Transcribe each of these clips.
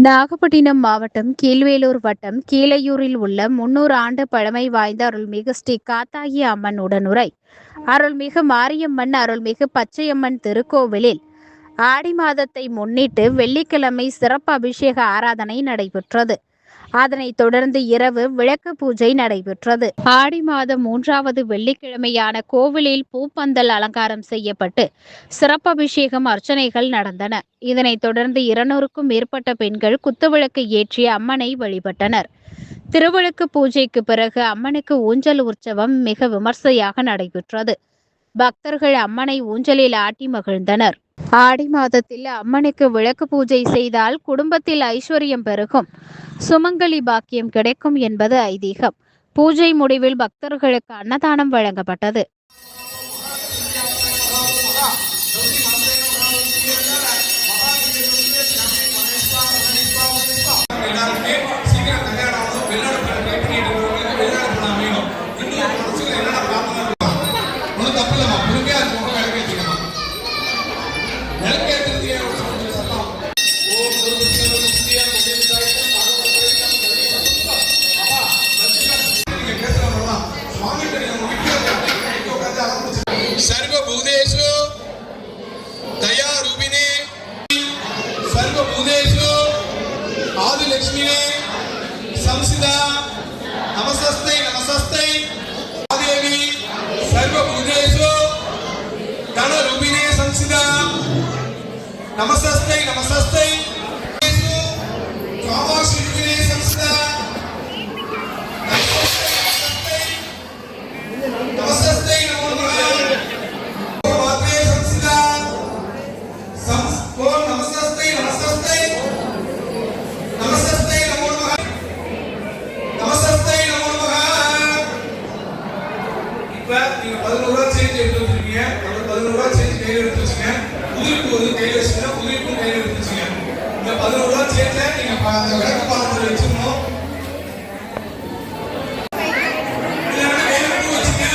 நாகப்பட்டினம் மாவட்டம் கீழ்வேளூர் வட்டம் கீழையூரில் உள்ள 300 ஆண்டு பழமை வாய்ந்த அருள்மிகு ஸ்ரீ காத்தாயி அம்மன் உடனுரை அருள்மிகு மாரியம்மன் அருள்மிகு பச்சையம்மன் திருக்கோவிலில் ஆடி மாதத்தை முன்னிட்டு வெள்ளிக்கிழமை சிறப்பு அபிஷேக ஆராதனை நடைபெற்றது. அதனைத் தொடர்ந்து இரவு விளக்கு பூஜை நடைபெற்றது. ஆடி மாதம் 3வது வெள்ளிக்கிழமையான கோவிலில் பூப்பந்தல் அலங்காரம் செய்யப்பட்டு சிறப்பு அபிஷேகம் அர்ச்சனைகள் நடந்தன. இதனைத் தொடர்ந்து 200க்கும் மேற்பட்ட பெண்கள் குத்துவிளக்கு ஏற்றி அம்மனை வழிபட்டனர். திருவிளக்கு பூஜைக்கு பிறகு அம்மனுக்கு ஊஞ்சல் உற்சவம் மிக விமர்சையாக நடைபெற்றது. பக்தர்கள் அம்மனை ஊஞ்சலில் ஆட்டி மகிழ்ந்தனர். ஆடி மாதத்தில் அம்மனுக்கு விளக்கு பூஜை செய்தால் குடும்பத்தில் ஐஸ்வர்யம் பெருகும், சுமங்கலி பாக்கியம் கிடைக்கும் என்பது ஐதீகம். பூஜை முடிவில் பக்தர்களுக்கு அன்னதானம் வழங்கப்பட்டது. सर्वभूतेषु दयारूपिणे सर्वभूतेषु आदिलक्ष्मीने संसिदा नमस्ते नमस्ते आदेवी सर्वभूतेषु धनरूपिणे संसिदा नमस्ते नमस्ते कामाक्षीरूपिणे संसिदा नमस्ते नमो नमः நீங்க 11 ரூபாய் சேஞ்ச் எடுத்து வச்சிருக்கீங்க. அந்த 11 ரூபாய் சேஞ்ச் கையில எடுத்து வச்சுங்க. உதிர்ப்பு வந்து கையில வச்சுங்க. உதிர்ப்பு கையில எடுத்து வச்சுங்க. இந்த 11 ரூபாய் சேஞ்ச நீங்க அந்த விளக்கு பாத்திரத்துல வச்சிரணும். இல்லன்னா கையில பூ வச்சுங்க.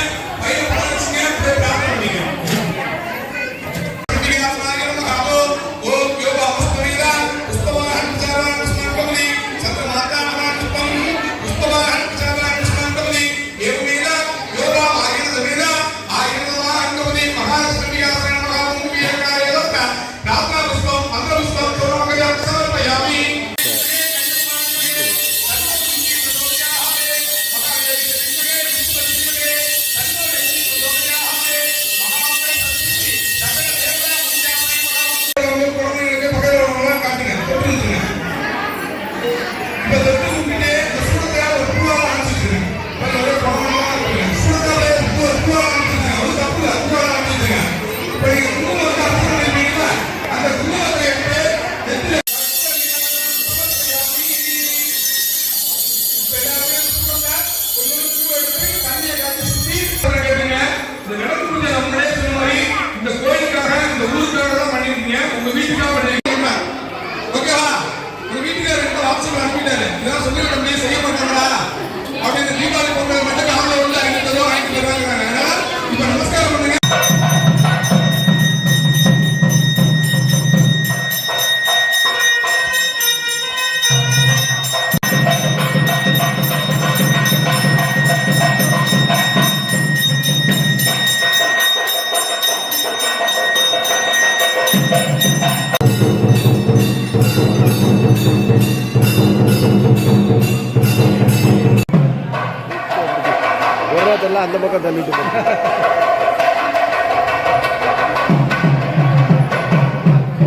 கையில பழம் வச்சுங்க. அப்படியே பிரார்த்தனை பண்ணுங்க. சத்தியநாராயண மகாபோ ஓம் யோகா மஸ்தவீரா புஷ்பவான் சாரான் ஸ்மர்கமலி சத்ர மாதா நமான் புஷ்பம் புஷ்பவான் சாரான் ஸ்மர்கமலி ஏவமேனா யோகா இந்த கோயிலுக்காக இந்த ஊருக்காக தான் பண்ணிருக்கீங்க. உங்க வீட்டுக்காக பண்ணிருக்கீங்க. ஓகேவா? உங்க வீட்டுக்காரர் ரொம்ப ஆப்ஷன் அனுப்பிட்டாரு. இதெல்லாம் சொல்லி நம்ம செய்ய மாட்டாங்களா அப்படின்னு தீபாவளி பொங்கல் மட்டும் ஆம்பளை உள்ள 500 ரூபாய் வாங்கிட்டு வராங்க. இப்ப நமஸ்காரம் பண்ணுங்க. அந்த பக்கம் தள்ளிட்டு